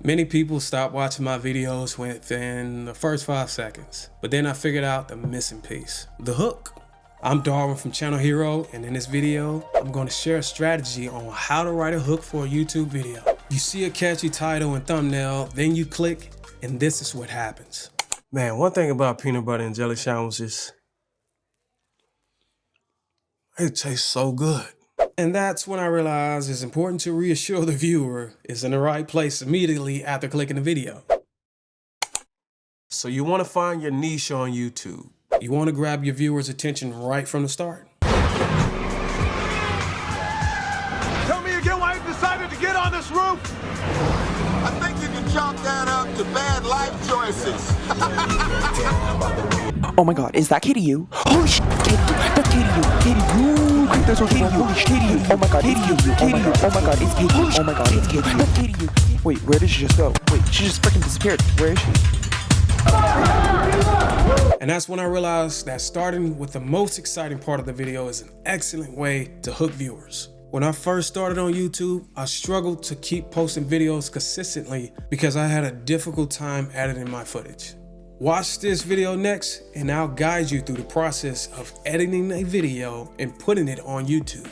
Many people stop watching my videos within the first 5 seconds, but then I figured out the missing piece, the hook. I'm Darwin from Channel Hero, and in this video, I'm going to share a strategy on how to write a hook for a YouTube video. You see a catchy title and thumbnail, then you click, and this is what happens. Man, one thing about peanut butter and jelly sandwiches, it tastes so good. And that's when I realized it's important to reassure the viewer is in the right place immediately after clicking the video. So you want to find your niche on YouTube. You want to grab your viewers' attention right from the start. Tell me again why you decided to get on this roof? I think you can chalk that up to bad life choices. Oh my god, is that Katie you? Holy shit, Katie you. That's Katie you. Katie you. There's no Katie you. Holy shit, Katie you. Oh my god, Katie you. Oh my god, it's Katie you. Oh my god, it's Katie you. That's Katie you. Wait, where did she just go? Wait, she just freaking disappeared. Where is she? And that's when I realized that starting with the most exciting part of the video is an excellent way to hook viewers. When I first started on YouTube, I struggled to keep posting videos consistently because I had a difficult time editing my footage. Watch this video next and I'll guide you through the process of editing a video and putting it on YouTube.